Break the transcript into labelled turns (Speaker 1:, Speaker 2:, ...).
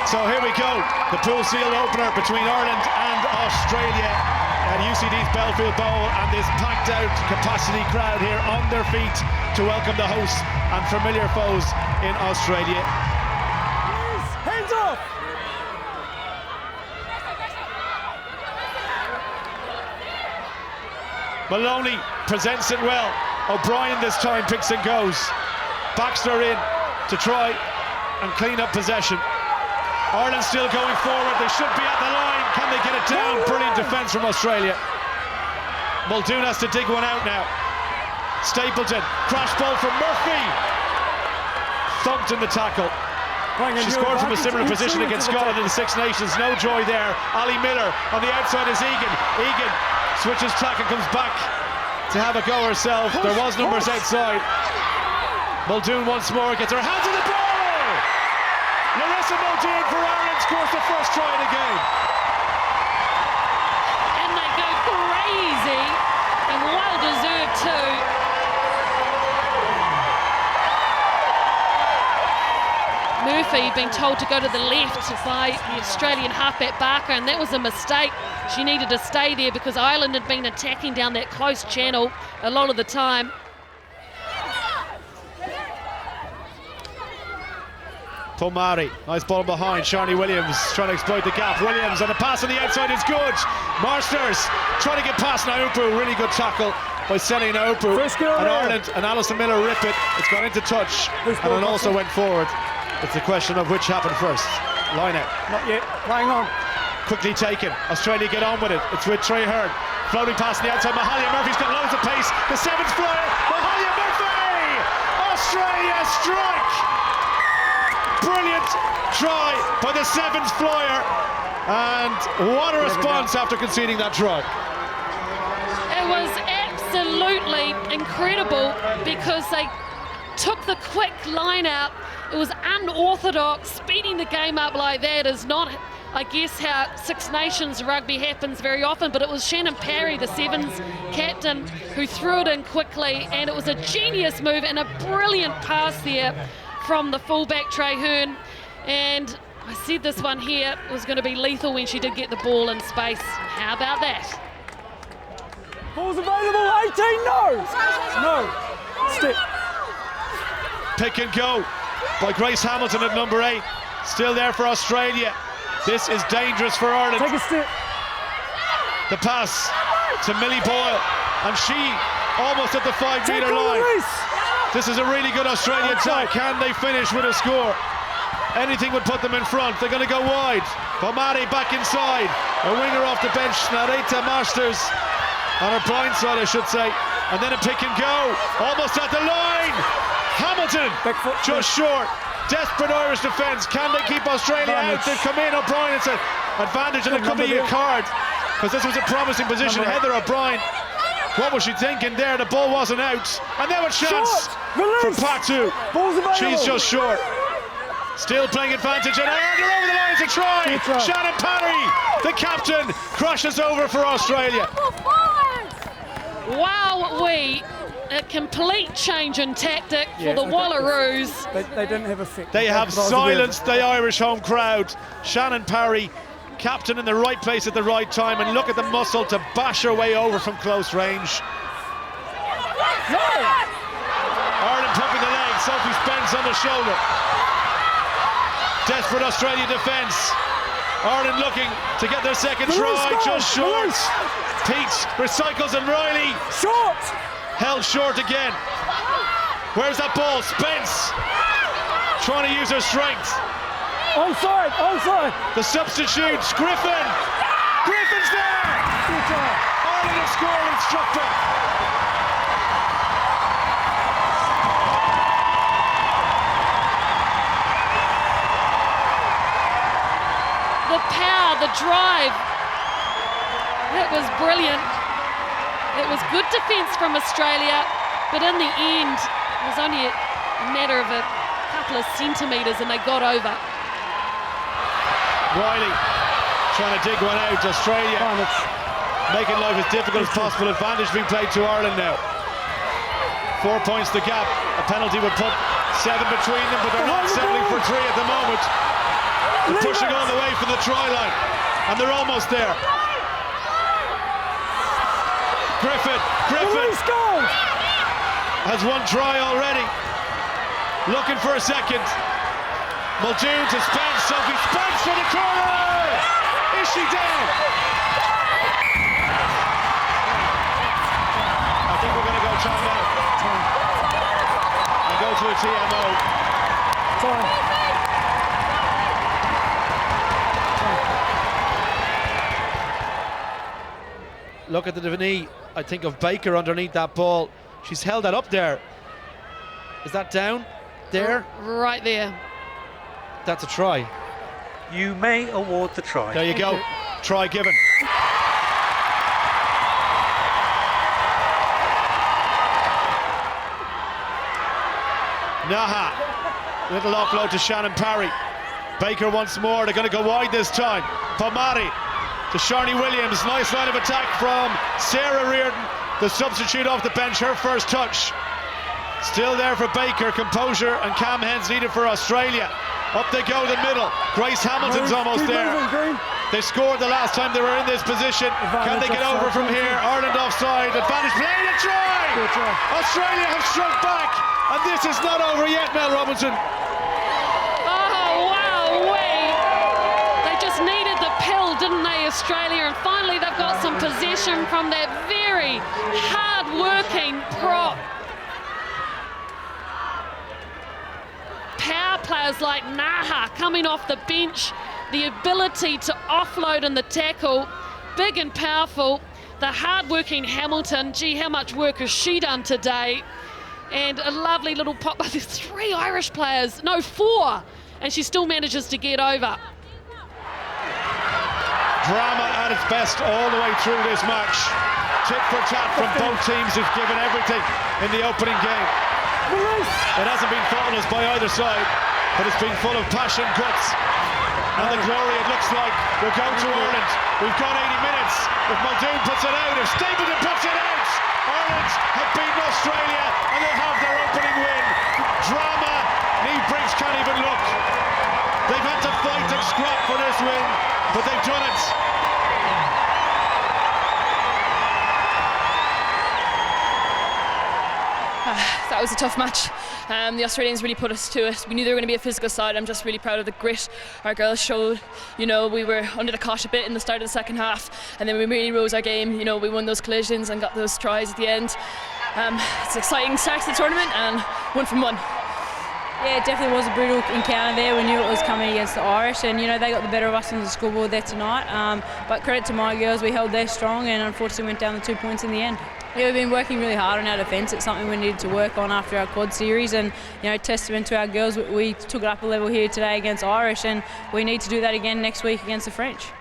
Speaker 1: So here we go, the pool seal opener between Ireland and Australia at UCD's Belfield Bowl, and this packed out capacity crowd here on their feet to welcome the hosts and familiar foes in Australia.
Speaker 2: Hands off!
Speaker 1: Maloney presents it well. O'Brien this time picks and goes. Baxter in to try and clean up possession. Ireland still going forward. They should be at the line. Can they get it down? Brilliant defence from Australia. Muldoon has to dig one out now. Stapleton, crash ball from Murphy. Thumped in the tackle. She scored from a similar position against Scotland in the Six Nations. No joy there. Ali Miller on the outside is Egan. Egan switches track and comes back to have a go herself. There was numbers outside. Muldoon once more gets her hands on the ball. Larissa Muldoon for Ireland scores the first try in the game.
Speaker 3: And they go crazy, and well deserved too. Murphy being told to go to the left by the Australian halfback Barker, and that was a mistake. She needed to stay there because Ireland had been attacking down that close channel a lot of the time.
Speaker 1: Palmieri, nice ball behind. Sharni Williams trying to exploit the gap. Williams on the pass on the outside is good. Marsters trying to get past Naupu. Really good tackle by Sene Naupu. And Ireland and Alison Miller rip it. It's gone into touch and it also went forward. It's a question of which happened first. Line out.
Speaker 2: Not yet. Playing on.
Speaker 1: Quickly taken. Australia get on with it. It's with Trey Hearn. Floating past the outside. Mahalia Murphy's got loads of pace. The seventh flyer. Mahalia Murphy! Australia strike! Brilliant try by the seventh flyer. And what a response after conceding that try.
Speaker 3: It was absolutely incredible because they took the quick line out. It was unorthodox. Speeding the game up like that is not, I guess, how Six Nations rugby happens very often, but it was Shannon PARRY, the Sevens captain, who threw it in quickly, and it was a genius move and a brilliant pass there from the fullback Trey Hearn. And I said this one here was going to be lethal when she did get the ball in space. How about that?
Speaker 2: Ball's available, 18, no! No, step.
Speaker 1: Pick and go by Grace Hamilton at number 8. Still there for Australia. This is dangerous for Ireland.
Speaker 2: Take a step.
Speaker 1: The pass to Millie Boyle, and she almost at the 5-metre line. This is a really good Australian attack. Can they finish with a score? Anything would put them in front. They're going to go wide. Palmieri back inside. A winger off the bench, Narita Masters on her blind side, I should say. And then a pick and go. Almost at the line. Hamilton just short. Desperate Irish defence. Can they keep Australia out? They've come in. O'Brien, it's an advantage, and it could be a card because this was a promising position. Heather O'Brien, what was she thinking there? The ball wasn't out. And now a chance for Patu. She's just short. Still playing advantage, and they're over the line to try. Shannon PARRY, the captain, crashes over for Australia.
Speaker 3: Wow, a complete change in tactic for the Wallaroos.
Speaker 2: They didn't have a fit.
Speaker 1: They have silenced the Irish home crowd. Shannon PARRY, captain in the right place at the right time, and look at the muscle to bash her way over from close range. Ireland pumping the leg. Sophie Spence on the shoulder. Desperate Australia defence. Ireland looking to get their second try, just short. Peats recycles, and Riley
Speaker 2: short.
Speaker 1: Held short again. Where's that ball? Spence trying to use her strength.
Speaker 2: Onside, onside.
Speaker 1: The substitutes, Griffin. Griffin's there. Ireland have scored and struck back.
Speaker 3: The power, the drive, that was brilliant. It was good defence from Australia, but in the end, it was only a matter of a couple of centimetres and they got over.
Speaker 1: Riley trying to dig one out. Australia making life as difficult as possible. Advantage being played to Ireland now. 4 points the gap. A penalty would put 7 between them, but they're not settling for 3 at the moment. They're pushing all the way for the try line, and they're almost there. Griffin has one try already. Looking for a second. Muldoon to Spence. Sophie Spence for the corner. Is she down? I think we're going to go time out and go to a TMO. Look at the knee, I think, of Baker underneath that ball. She's held that up there. Is that down? There?
Speaker 3: Right there.
Speaker 1: That's a try.
Speaker 4: You may award the try.
Speaker 1: There you go. Try given. Naha. Little offload to Shannon PARRY. Baker once more. They're going to go wide this time. Palmari to Sharni Williams. Nice line of attack from Sarah Reardon, the substitute off the bench. Her first touch. Still there for Baker. Composure and calm heads needed for Australia. Up they go the middle. Grace Hamilton's almost there. They scored the last time they were in this position. Can they get over from here? Ireland offside. Advantage play. A try! Australia have struck back, and this is not over yet, Mel Robinson.
Speaker 3: Oh, wow, they just needed the pill, didn't they, Australia? And finally they've got some possession from that very hard-working prop. Power players like Naha coming off the bench, the ability to offload in the tackle, big and powerful. The hard-working Hamilton, gee, how much work has she done today? And a lovely little pop. There's 3 Irish players, no 4, and she still manages to get over.
Speaker 1: Drama at its best all the way through this match. Tit for tat from both teams who've given everything in the opening game. It hasn't been faultless by either side, but it's been full of passion, guts, and the glory. It looks like we're going to Ireland. We've got 80 minutes. If Muldoon puts it out, if Stapleton puts it out, Ireland have beaten Australia and they'll have their opening win. Drama. Niamh Briggs can't even look. They've had to fight and scrap for this win, but they've done it.
Speaker 5: That was a tough match. The Australians really put us to it. We knew they were going to be a physical side. I'm just really proud of the grit our girls showed. You know, we were under the cosh a bit in the start of the second half, and then we really rose our game. You know, we won those collisions and got those tries at the end. It's an exciting start to the tournament, and 1 from 1.
Speaker 6: Yeah, it definitely was a brutal encounter there. We knew it was coming against the Irish, and you know they got the better of us on the scoreboard there tonight. But credit to my girls, we held there strong, and unfortunately went down the 2 points in the end. Yeah, we've been working really hard on our defence. It's something we needed to work on after our quad series, and you know, testament to our girls, we took it up a level here today against Irish, and we need to do that again next week against the French.